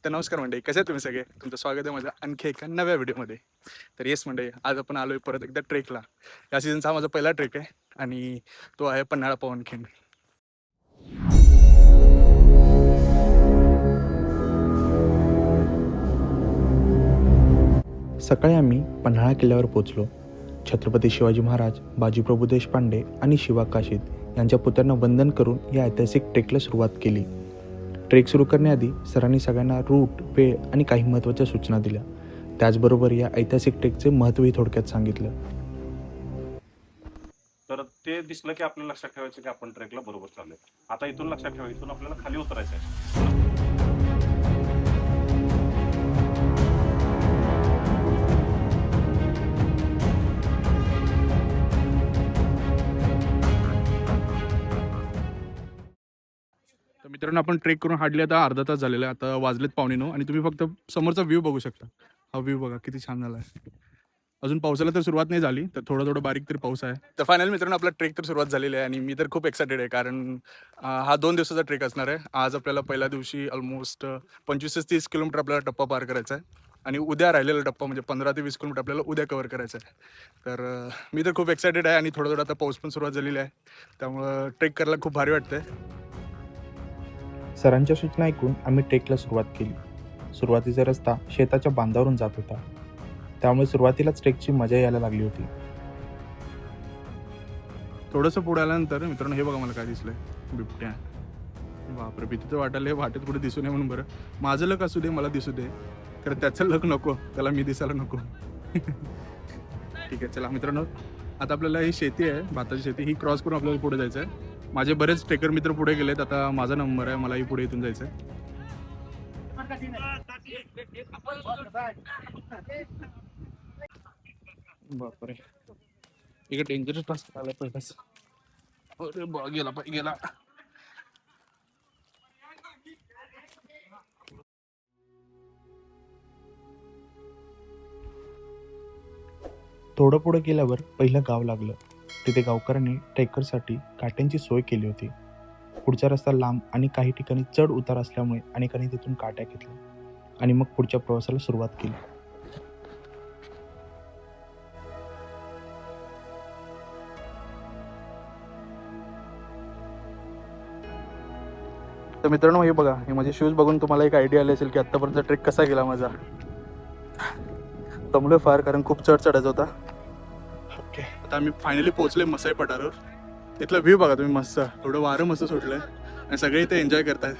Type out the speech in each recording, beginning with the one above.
तर नमस्कार मंडळी, कसे आहे तुम्ही सगळे? तुमचं स्वागत आहे माझ्या आणखी एका नव्या व्हिडिओमध्ये. तर येस मंडळी, आज आपण आलोय परत एकदा ट्रेकला. या सीझनचा हा माझा पहिला ट्रेक आहे आणि तो आहे पन्हाळा पावनखिंड. सकाळी आम्ही पन्हाळा किल्ल्यावर पोचलो. छत्रपती शिवाजी महाराज, बाजीप्रभू देशपांडे आणि शिवा काशीद यांच्या पुतळ्यांना वंदन करून या ऐतिहासिक ट्रेकला सुरुवात केली. ट्रेक सुरू करण्याआधी सरांनी सगळ्यांना रूट, वेळ आणि काही महत्त्वाच्या सूचना दिल्या. त्याचबरोबर या ऐतिहासिक ट्रेकचे महत्त्वही थोडक्यात सांगितलं. तर ते दिसलं की आपल्याला लक्षात ठेवायचं की आपण ट्रेकला बरोबर चाललोय. आता इथून लक्षात ठेवा, इथून आपल्याला खाली उतरायचं आहे. तर मित्रांनो, आपण ट्रेक करून हार्डली आता अर्धा तास झालेला आहे. आता वाजलेत 8:45 आणि तुम्ही फक्त समोरचा व्ह्यू बघू शकता. हा व्ह्यू बघा किती छान झाला आहे. अजून पावसाला तर सुरुवात नाही झाली, तर थोडं बारीक तरी पाऊस आहे. तर फायनल मित्रांनो, आपला ट्रेक तर सुरुवात झालेली आहे आणि मी तर खूप एक्सायटेड आहे, कारण हा 2 दिवसाचा ट्रेक असणार आहे. आज आपल्याला पहिल्या दिवशी ऑलमोस्ट 25 ते 30 किलोमीटर आपल्याला टप्पा पार करायचा आहे आणि उद्या राहिलेला टप्पा म्हणजे 15 ते 20 किलोमीटर आपल्याला उद्या कव्हर करायचं आहे. तर मी तर खूप एक्सायटेड आहे आणि थोडं आता पाऊस पण सुरुवात झालेली आहे, त्यामुळं ट्रेक करायला खूप भारी वाटतंय. सरांच्या सूचना ऐकून आम्ही ट्रेकला सुरुवात केली. सुरुवातीचा रस्ता शेताच्या बांधावरून जात होता, त्यामुळे सुरुवातीलाच ट्रेकची मजा यायला लागली होती. थोडंसं पुढे आल्यानंतर मित्रांनो, हे बघा मला काय दिसलंय, बिबट्या. बापरे, भीती तर वाटायला, वाटेत कुठे दिसू नये म्हणून. बरं, माझं लक असू दे, मला दिसू दे, तर त्याचं लक नको, त्याला मी दिसायला नको. ठीक आहे, चला मित्रांनो, आता आपल्याला ही शेती आहे, भाताची शेती, ही क्रॉस करून आपल्याला पुढे जायचं आहे. माझे बरेच ट्रेकर मित्र पुढे गेलेत, आता माझा नंबर आहे, मलाही पुढे इथून जायचं आहे. बापरे, इकडे डेंजरस रस्ता आला पहिलाच. अरे बा, गेला. थोडं पुढे गेल्यावर पहिलं गाव लागलं. तिथे गावकऱ्यांनी ट्रेकरसाठी काट्यांची सोय केली होती. पुढचा रस्ता लांब आणि काही ठिकाणी चढ उतार असल्यामुळे अनेकांनी तिथून काट्या घेतल्या आणि मग पुढच्या प्रवासाला सुरुवात केली. तर मित्रांनो, हे बघा, हे माझे शूज बघून तुम्हाला एक आयडिया आली असेल की आत्तापर्यंत ट्रेक कसा गेला माझा. दमलोय फार, कारण खूप चढायचा होता. ओके, आता आम्ही फायनली पोहोचले मसाई पठारावर. तिथला व्ह्यू बघा तुम्ही, मस्त, थोडं वारं मस्त सुटलंय आणि सगळे इथे एन्जॉय करतायत.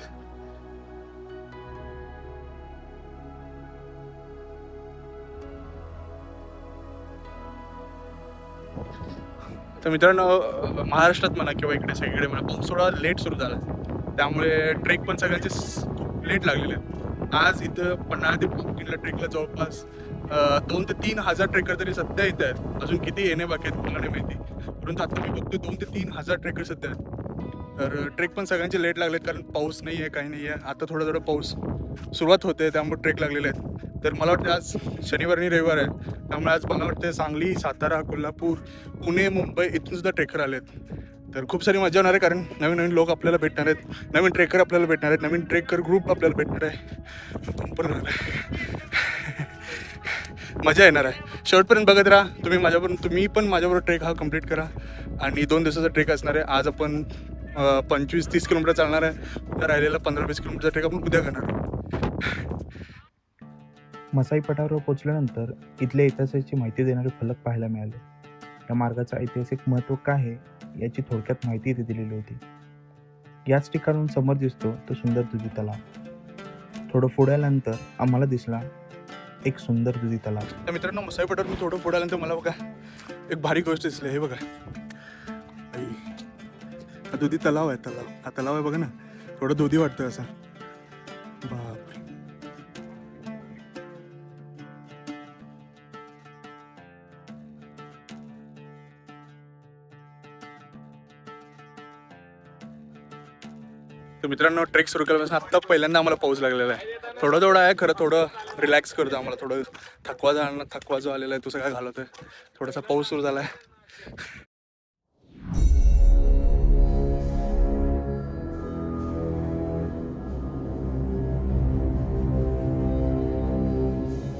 तर मित्रांनो, महाराष्ट्रात म्हणा किंवा इकडे सगळीकडे म्हणा, पाऊस थोडा लेट सुरू झाला, त्यामुळे ट्रेक पण सगळ्यांचे खूप लेट लागलेले आहेत. आज इथं पन्हाळा ते पावनखिंडला ट्रेकला जवळपास 2 ते 3 हजार ट्रेकर तरी सध्या इथे आहेत. अजून किती येणे बाकी आहेत मला नाही माहिती, परंतु आता मी बघतो 2 ते 3 हजार ट्रेकर सध्या आहेत. तर ट्रेक पण सगळ्यांचे लेट लागलेत, कारण पाऊस नाही आहे, काही नाही आहे. आता थोडं पाऊस सुरुवात होते, त्यामुळे ट्रेक लागलेले आहेत. तर मला वाटतं आज शनिवार आणि रविवार आहे, त्यामुळे आज मला वाटतं सांगली, सातारा, कोल्हापूर, पुणे, मुंबई इथून सुद्धा ट्रेकर आलेत. तर खूप सारी मजा होणार आहे, कारण नवीन लोक आपल्याला भेटणार आहेत, नवीन ट्रेकर आपल्याला भेटणार आहेत, नवीन ट्रेकर ग्रुप आपल्याला भेटणार आहे. मजा येणार आहे. शेवटपर्यंत बघत राहा तुम्ही पण माझ्याबरोबर ट्रेक हा कंप्लीट करा. आणि 2 दिवसाचा ट्रेक असणार आहे. आज आपण 25-30 किलोमीटर चालणार आहे, उद्या राहिलेला 15-20 किलोमीटरचा ट्रेक आपण उद्या करणार आहे. मसाई पठारावर पोहोचल्यानंतर इथल्या इतिहासाची माहिती देणारे फलक पाहायला मिळाले. या मार्गाचं ऐतिहासिक महत्त्व काय आहे याची थोडक्यात माहिती इथे दिलेली होती. याच ठिकाणून समोर दिसतो तो सुंदर दुधी तलाव. थोडं पुढे आल्यानंतर आम्हाला दिसला एक सुंदर दुधी तलाव. तर मित्रांनो, मसाई पठार मी थोडं पुढे आल्यानंतर मला बघा एक भारी गोष्ट दिसली. हे बघा, हा दुधी तलाव आहे. हा तलाव आहे बघा ना, थोडं दुधी वाटतं असं. बापरे, तर मित्रांनो, ट्रेक सुरू केल्यापासून आत्ता पहिल्यांदा आम्हाला पाऊस लागलेला आहे. थोडं आहे खरं, थोडं रिलॅक्स करतो आम्हाला. थोडं थकवा जो आलेला आहे तो सगळा घालवतोय. थोडासा पाऊस सुरू झाला आहे.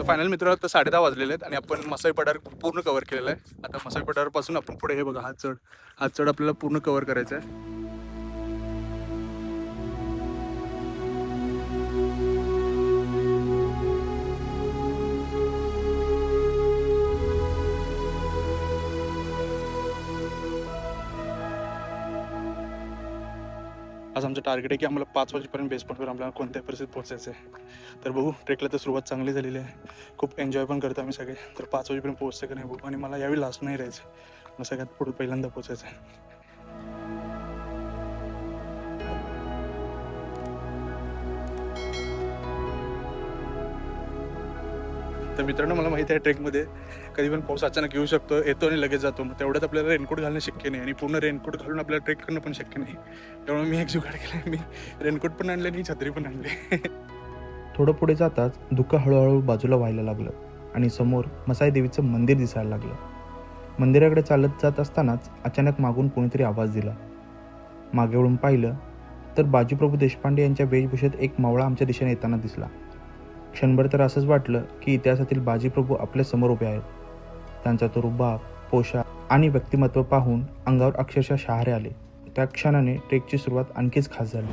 फायनल मित्र आता 10:30 वाजलेले आहेत आणि आपण मसाई पठार पूर्ण कव्हर केलेलं आहे. आता मसाई पठारपासून आपण पुढे हे बघा हा चढ आपल्याला पूर्ण कव्हर करायचा आहे. आज आमचं टार्गेट आहे की आम्हाला 5 वाजेपर्यंत बेस पॉईंटवर आपल्याला कोणत्याही परिस्थितीत पोहोचायचं आहे. तर बघू, ट्रेकला तर सुरुवात चांगली झालेली आहे. खूप एन्जॉय पण करतो आम्ही सगळे. तर 5 वाजेपर्यंत पोहोचतं का नाही बघू. आणि मला यावेळी लास्ट नाही राहायचं, मला सगळ्यात पुढे पहिल्यांदा पोहोचायचं आहे. तर मित्रांनो, मला माहिती आहे ट्रेकमध्ये कधी पण पाऊस अचानक येऊ शकतो, येतो आणि लगेच जातो. मग तेवढ्यात आपल्याला रेनकोट घालणं शक्य नाही आणि पूर्ण रेनकोट घालून आपल्याला ट्रेक करणं पण शक्य नाही. त्यामुळे मी एक जुगाड केला, मी रेनकोट पण आणले आणि छत्री पण आणली. थोडं पुढे जाताच धुकं हळूहळू बाजूला व्हायला लागलं आणि समोर मसाई देवीचं मंदिर दिसायला लागलं. मंदिराकडे चालत जात असतानाच अचानक मागून कोणीतरी आवाज दिला. मागे वळून पाहिलं तर बाजीप्रभू देशपांडे यांच्या वेशभूषेत एक मावळा आमच्या दिशेने येताना दिसला. क्षणभर तर असंच वाटलं की इतिहासातील बाजीप्रभू आपल्या समोर उभे आहेत. त्यांचा तो रुबाब, पोशाख आणि व्यक्तिमत्व पाहून अंगावर अक्षरशः शहारे आले. त्या क्षणाने ट्रेकची सुरुवात आणखीच खास झाली.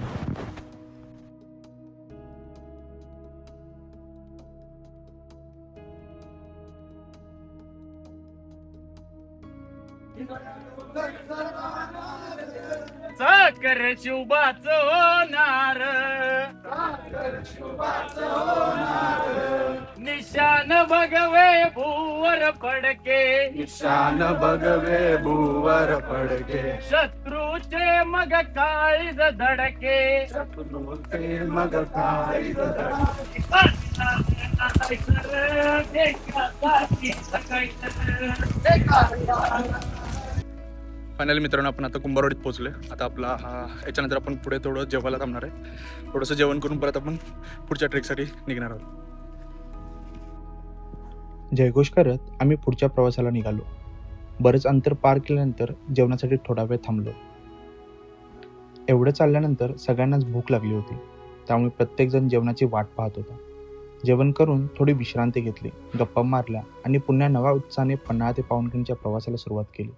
साखर शिवबाच होणार, निशान भगवे भूवर फडके, निशान भगवे भूवर पडके, शत्रूचे मग काळीज धडके, शत्रूचे मग काळीज धडके. फायनली मित्रांनो, आपण आता कुंभारवाडीत पोहोचलोय. आता आपला याच्यानंतर आपण पुढे थोडं जेवायला थांबणार आहे. थोडंसं जेवण करून परत आपण पुढच्या ट्रेकसाठी निघणार आहोत. जयघोष करत आम्ही पुढच्या प्रवासाला निघालो. बरेच अंतर पार केल्यानंतर जेवणासाठी थोडा वेळ थांबलो. एवढं चालल्यानंतर सगळ्यांनाच भूक लागली होती, त्यामुळे प्रत्येकजण जेवणाची वाट पाहत होता. जेवण करून थोडी विश्रांती घेतली, गप्पा मारल्या आणि पुन्हा नव्या उत्साहाने पन्हाळा ते पावनखिंडच्या प्रवासाला सुरुवात केली.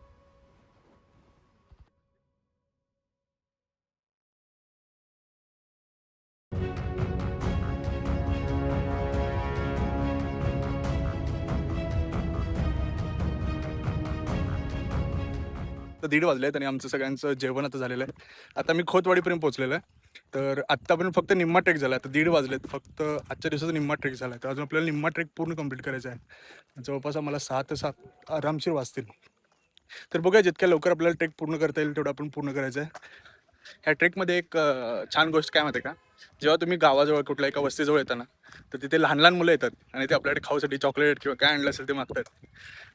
तर 1:30 वाजले आहेत आणि आमचं सगळ्यांचं जेवण आता झालेलं आहे. आता मी खोतवाडीपर्यंत पोहोचलेलं आहे. तर आत्तापर्यंत फक्त निम्मा ट्रेक झाला आहे. तर 1:30 वाजलेत, फक्त आजच्या दिवसाचा निम्मा ट्रेक झाला आहे. तर अजून आपल्याला निम्मा ट्रेक पूर्ण कंप्लीट करायचा आहे. जवळपास आम्हाला 6 ते 7 आरामशीर वाजतील. तर बघूया, जितक्या लवकर आपल्याला ट्रेक पूर्ण करता येईल तेवढं आपण पूर्ण करायचं आहे. ह्या ट्रेकमध्ये एक छान गोष्ट काय माहिती आहे का, जेव्हा तुम्ही गावाजवळ कुठल्या एका वस्तीजवळ येता ना, तर तिथे लहान लहान मुलं येतात आणि ते आपल्याकडे खाऊसाठी चॉकलेट किंवा काय आणलं असेल ते मागतात.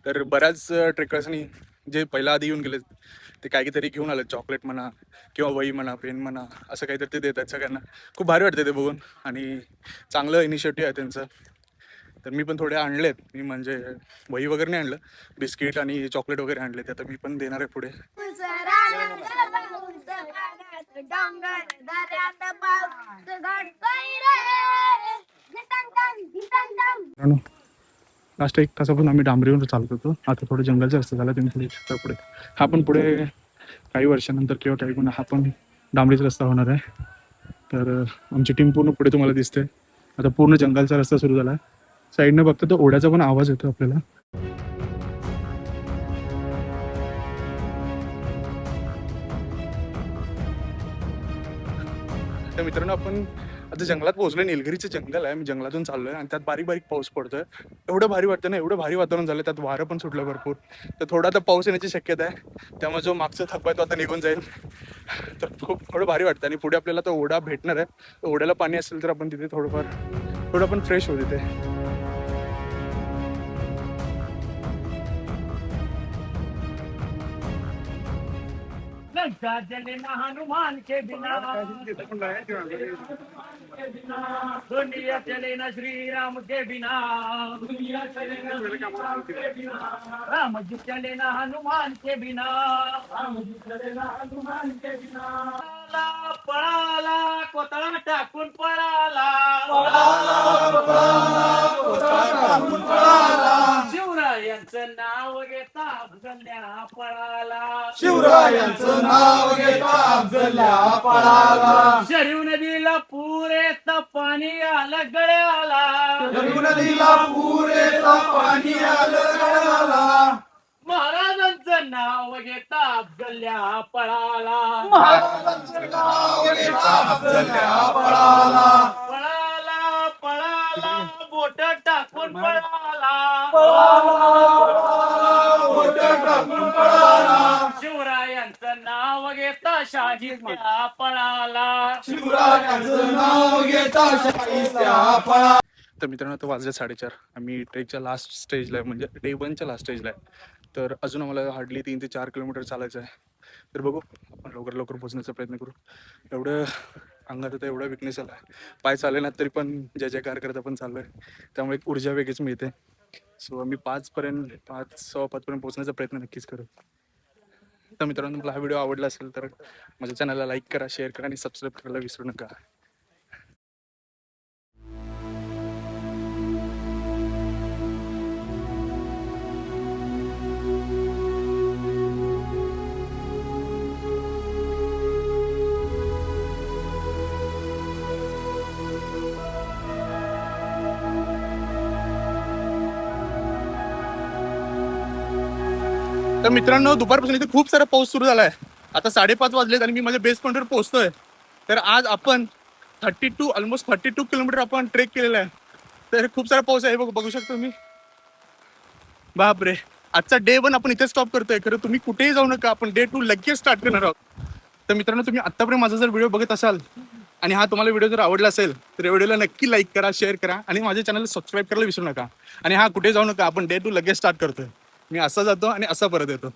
तर बऱ्याच ट्रेकर्सनी जे पहिला आधी येऊन गेले ते काहीतरी घेऊन आले, चॉकलेट म्हणा किंवा वही म्हणा, पेन म्हणा, असं काहीतरी ते देतात सगळ्यांना. खूप भारी वाटते ते बघून आणि चांगलं इनिशिएटिव्ह आहे त्यांचं. तर मी पण थोडे आणलेत, मी म्हणजे वही वगैरे नाही आणलं, बिस्किट आणि चॉकलेट वगैरे आणले, ते आता मी पण देणार आहे पुढे. लास्ट 1 तासापासून आम्ही डांबरीवर चालत होतो. आता थोडं जंगलचा रस्ता झाला, तुम्ही पुढे शकता. पुढे हा पण पुढे काही वर्षानंतर किंवा काही गुन्हा हा पण डांबरीचा रस्ता होणार आहे. तर आमची टीम पूर्ण पुढे तुम्हाला दिसते. आता पूर्ण जंगलचा रस्ता सुरू झाला आहे. साईडनं बघता तर ओढ्याचा पण आवाज येतो आपल्याला. तर मित्रांनो, आपण आता जंगलात पोहोचलोय. निलगिरीचं जंगल आहे, मी जंगलातून चाललोय आणि त्यात बारीक बारीक पाऊस पडतोय. एवढं भारी वाटतं ना, एवढं भारी वातावरण झालं, त्यात वारं पण सुटलं भरपूर. तर थोडा आता पाऊस येण्याची शक्यता आहे, त्यामुळे जो मागचा थकवा आहे तो आता निघून जाईल. तर खूप थोडं भारी वाटतं आणि पुढे आपल्याला तो ओढा भेटणार आहे. तर ओढ्याला पाणी असेल तर आपण तिथे थोडं पण फ्रेश होऊ तिथे. लंका जले ना हनुमान के बिना, दुनिया चले ना श्री राम के बिना, दुनिया चले ना श्री राम के बिना, राम जी चले ना हनुमान के बिना, राम जी चले ना हनुमान के बिना. पळाला कोतळा टाकून पळाला, पळाला कोतळा टाकून पळाला, शिवरायांचं नाव घेता अफजल्या पळाला, शिवरायांचं नाव घेता अफजल्या पळाला, शरीव नदीला पूर येत पाणी आलं गळ्याला, शरीव नदीला पूर येता पाणी आलं गळाला, महाराजांचं नाव घेता अफजल्या पळाला, महाराजांचं नाव घेता अफजल्या पळाला, पळाला पळाला बोट टाकून पळाला, बोट टाकून पळाला, शिवरायांचं नाव घेता शाहिस्त्या पळाला, शिवरायांचं नाव घेता शाहिस्त्या पळाला. तर मित्रांनो आता वाजले 4:30. आम्ही ट्रेकच्या लास्ट स्टेजला आहे, म्हणजे डे 1च्या लास्ट स्टेजला आहे. तर अजून आम्हाला हार्डली 3 ते 4 किलोमीटर चालायचं आहे. तर बघू, आपण लवकर लवकर पोहोचण्याचा प्रयत्न करू. एवढं अंगात आता एवढा विकनेस आला आहे, पाय चालले ना तरी पण जय जयकार करत आपण चाललो आहे. त्यामुळे एक ऊर्जा वेगळीच मिळते. सो आम्ही 5:15 पोहोचण्याचा प्रयत्न नक्कीच करू. तर मित्रांनो, तुम्हाला हा व्हिडिओ आवडला असेल तर माझ्या चॅनलला लाईक करा, शेअर करा आणि सबस्क्राईब करायला विसरू नका. तर मित्रांनो, दुपारपासून इथे खूप सारा पाऊस सुरू झाला आहे. आता 5:30 वाजलेत आणि मी माझ्या बेस पॉईंटवर पोहोचतोय. तर आज आपण ऑलमोस्ट 32 किलोमीटर आपण ट्रेक केलेला आहे. तर खूप सारा पाऊस आहे, बघू शकतो मी. बापरे, आजचा डे 1 आपण इथे स्टॉप करतोय. खरं तुम्ही कुठेही जाऊ नका, आपण डे 2 लगेच स्टार्ट करणार आहोत. तर मित्रांनो, तुम्ही आत्तापर्यंत माझा जर व्हिडिओ बघत असाल आणि हा तुम्हाला व्हिडिओ जर आवडला असेल तर या व्हिडिओला नक्की लाईक करा, शेअर करा आणि माझ्या चॅनलला सबस्क्राईब करायला विसरू नका. आणि हा कुठे जाऊ नका, आपण डे 2 लगेच स्टार्ट करतोय. मी असा जातो आणि असा परत येतो.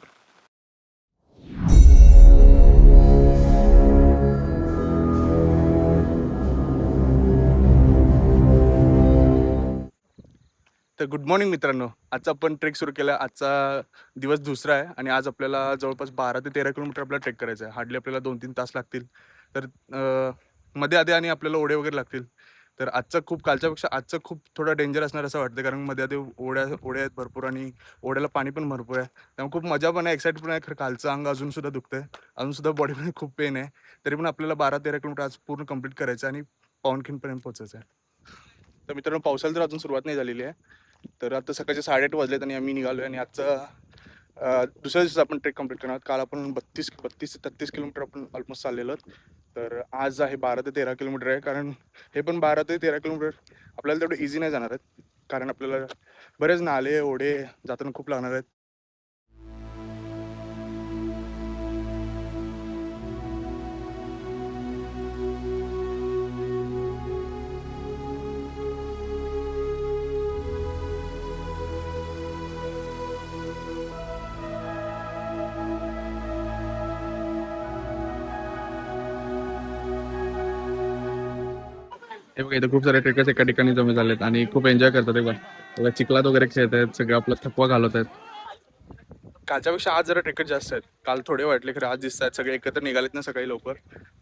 तर गुड मॉर्निंग मित्रांनो, आजचा आपण ट्रेक सुरू केला. आजचा दिवस दुसरा आहे आणि आज आपल्याला जवळपास 12 ते 13 किलोमीटर आपल्याला ट्रेक करायचं आहे. हार्डली आपल्याला 2-3 तास लागतील. तर मध्ये आधी आणि आपल्याला ओढे वगैरे लागतील. तर कालच्यापेक्षा आजचं खूप थोडं डेंजर असणार असं वाटतं, कारण मध्ये आधी ओढ्या आहेत भरपूर आणि ओढ्याला पाणी पण भरपूर आहे. त्यामुळे खूप मजा पण आहे, एक्साइट पण आहे. खरं कालचं अंग अजूनसुद्धा दुखतंय, अजूनसुद्धा बॉडीमध्ये खूप पेन आहे. तरी पण आपल्याला 12-13 किलोमीटर आज पूर्ण कंप्लीट करायचं आणि पावनखिंडपर्यंत पोहोचायचं आहे. तर मित्रांनो, पावसाला तर अजून सुरुवात नाही झालेली आहे. तर आता सकाळचे 8:30 वाजलेत आणि आम्ही निघालो आहे आणि आजचा दुसऱ्या दिवशी आपण ट्रेक कंप्लीट करणार. काल आपण 32 ते 33 किलोमीटर आपण ऑलमोस्ट चाललेलो. तर आज आहे 12 ते 13 किलोमीटर आहे. कारण हे पण 12 ते 13 किलोमीटर आपल्याला तेवढं इझी नाही जाणार आहेत, कारण आपल्याला बरेच नाले ओढे जाताना खूप लागणार आहेत. हे बघा, इथं खूप सारे ट्रेकर्स एका ठिकाणी जमा झालेत आणि खूप एन्जॉय करतात. बघा, चिखलात वगैरे खेळत आहेत, सगळं आपला थकवा घालवत आहेत. कालच्यापेक्षा आज जरा ट्रेकर जास्त आहेत. काल थोडे वाटले, खरं आज दिसत आहेत. सगळे एकत्र निघालेत ना सकाळी लवकर.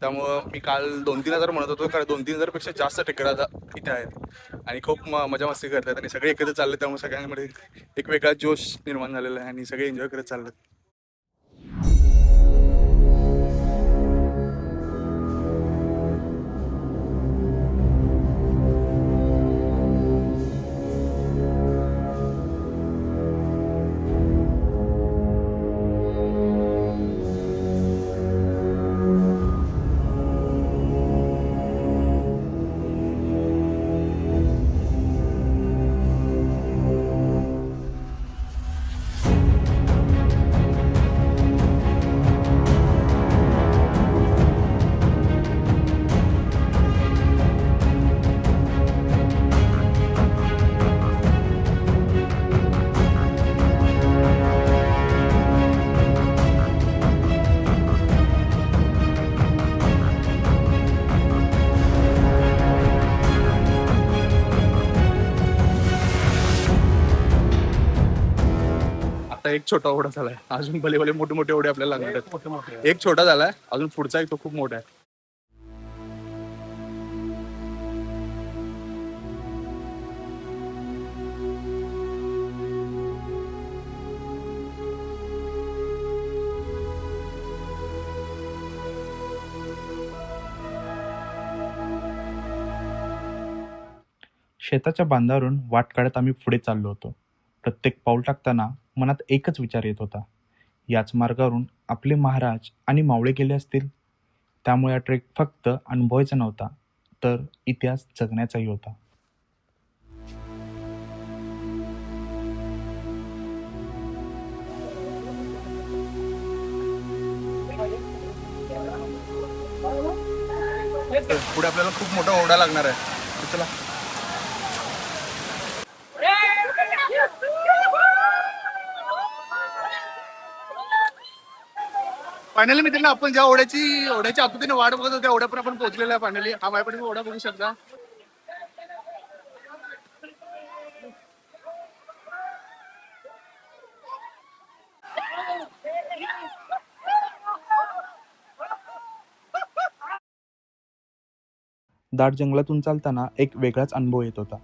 त्यामुळं मी काल 2-3 हजार म्हणत होतो, कारण 2-3 हजारपेक्षा जास्त ट्रेकर आता इथे आहेत आणि खूप मजा मस्ती करतात आणि सगळे एकत्र चालले. त्यामुळे सगळ्यांमध्ये एक वेगळा जोश निर्माण झालेला आहे आणि सगळे एन्जॉय करत चाललेत. एक छोटा ओढा झालाय, अजून भले भले मोठे मोठे ओढे आपल्याला लागणार आहेत. एक छोटा झालाय, अजून पुढचा एक तो खूप मोठा आहे. शेताच्या बांधावरून वाट काढत आम्ही पुढे चाललो होतो. प्रत्येक पाऊल टाकताना मनात एकच विचार येत होता, याच मार्गावरून आपले महाराज आणि मावळे गेले असतील. त्यामुळे हा ट्रेक फक्त अनुभवायचा नव्हता, तर इतिहास जगण्याचाही होता. पुढे आपल्याला खूप मोठा ओढा लागणार आहे. तर चला. फायनली मित्रांनो, आपण ज्या ओढ्याच्या आकृतीने वाट बघत होतो त्या ओढ्या पण आपण पोहोचलेलो आहे. फायनली हा माझ्याकडे ओढा बघू शकता. दाट जंगलातून चालताना एक वेगळाच अनुभव येत होता.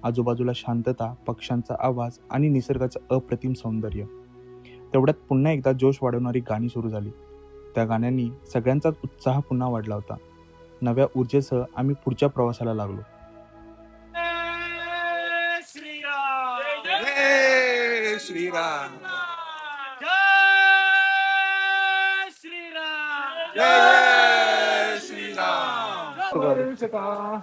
आजूबाजूला शांतता, पक्ष्यांचा आवाज आणि निसर्गाचं अप्रतिम सौंदर्य. तेवढ्यात पुन्हा एकदा जोश वाढवणारी गाणी सुरू झाली. त्या गाण्यांनी सगळ्यांचाच उत्साह पुन्हा वाढला होता. नव्या ऊर्जेसह आम्ही पुढच्या प्रवासाला लागलो. जय श्रीराम जय श्रीराम. जय श्रीराम जय श्रीराम.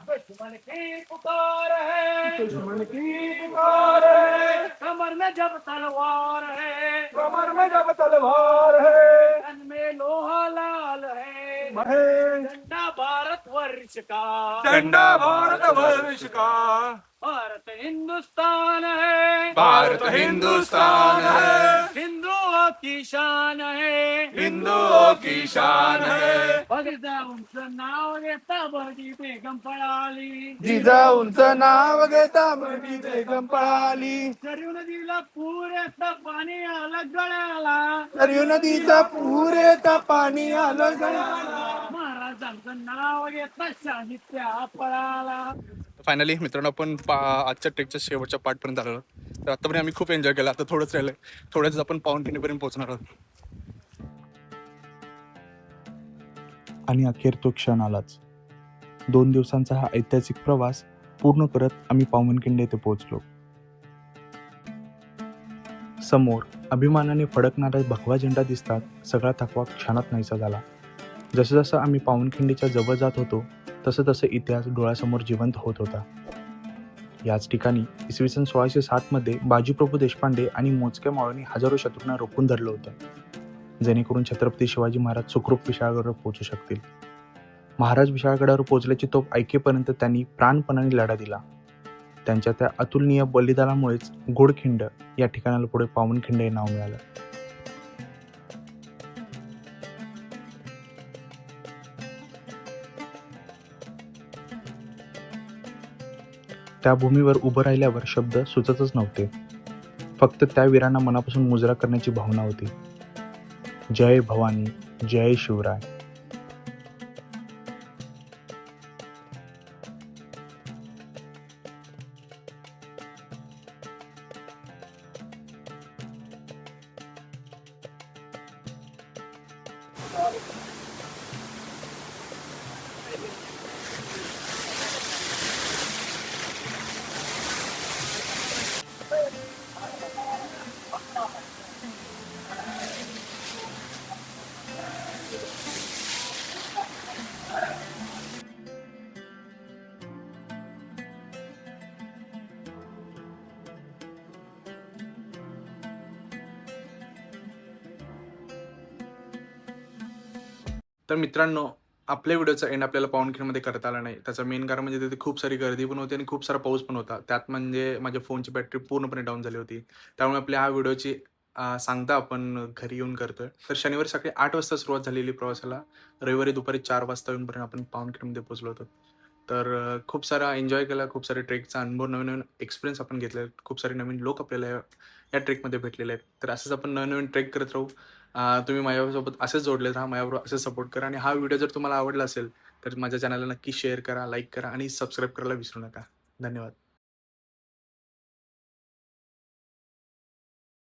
दुश्मन की पुकार है, दुश्मन की पुकार है, कमर में जब तलवार है, कमर में जब तलवार है, तन में लोहा लाल है, झंडा भारत वर्ष का, झंडा भारत वर्ष का. भारत हिंदुस्तान है, भारत हिंदुस्तान है, हिंदुओं की शान है, हिंदुओं की शान है. बगदाऊंचं नाव घेता बडी बेगम पळाली, जिजाऊंचं नाव घेता मधी बेगम पळाली. सरयू नदीला पूर येता पाणी आलं गळ्याला, सरयू नदीचा पूर येता पाणी आलं गळ्याला. महाराजांचं नाव घेता साहित्या पळाला. फायनली मित्रांनो, आपण आजच्या ट्रेकच्या शेवटच्या पार्टपर्यंत आलो. तर आतापर्यंत आम्ही खूप एन्जॉय केला. आता थोडंच राहिलंय. थोड्याच आपण पावनखिंडीपर्यंत पोहोचणार आहोत. आणि अखेर तो क्षण आलाच. 2 दिवसांचा हा ऐतिहासिक प्रवास पूर्ण करत आम्ही पावनखिंडी येथे पोहोचलो. समोर अभिमानाने फडकणारा भगवा झेंडा दिसतात सगळा थकवा क्षणात नाहीसा झाला. जसं जसं आम्ही पावनखिंडीच्या जवळ जात होतो तसं तसं इतिहास डोळ्यासमोर जिवंत होत होता. याच ठिकाणी इसवी सन 1660 मध्ये बाजीप्रभू देशपांडे आणि मोजक्या मावळ्यांनी हजारो शत्रूंना रोखून धरलं होतं, जेणेकरून छत्रपती शिवाजी महाराज सुखरूप विशाळगडावर पोहोचू शकतील. महाराज विशाळगडावर पोहोचल्याची तोप ऐकेपर्यंत त्यांनी प्राणपणाने लढा दिला. त्यांच्या त्या अतुलनीय बलिदानामुळेच गोडखिंड या ठिकाणाला पुढे पावनखिंड हे नाव मिळालं. त्या भूमीवर उभं राहिल्यावर शब्द सुचतच नव्हते. फक्त त्या वीरांना मनापासून मुजरा करण्याची भावना होती. जय भवानी, जय शिवराय. तर मित्रांनो, आपल्या व्हिडिओचा एंड आपल्याला पावनखिंडमध्ये करता आला नाही. त्याचं मेन कारण म्हणजे तिथे खूप सारी गर्दी पण होती आणि खूप सारा पाऊस पण होता. त्यात म्हणजे माझ्या फोनची बॅटरी पूर्णपणे डाऊन झाली होती. त्यामुळे आपल्या ह्या व्हिडिओची सांगता आपण घरी येऊन करतोय. तर शनिवारी सकाळी 8 वाजता सुरुवात झालेली प्रवासाला. रविवारी दुपारी 4 वाजता येऊनपर्यंत आपण पावनखिंडमध्ये पोहोचलो होतो. तर खूप सारा एन्जॉय केला, खूप सारे ट्रेकचा अनुभव, नवीन-नवीन एक्सपिरियन्स आपण घेतले. खूप सारे नवीन लोक आपल्याला या ट्रेकमध्ये भेटलेले आहेत. तर असंच आपण नवीन-नवीन ट्रेक करत राहू. तुम्ही माझ्यासोबत असेच जोडले राहा, माझ्याबरोबर असेच सपोर्ट करा आणि हा व्हिडिओ जर तुम्हाला आवडला असेल तर माझ्या चॅनलला नक्की शेअर करा, लाईक करा आणि सबस्क्राईब करायला विसरू नका. धन्यवाद.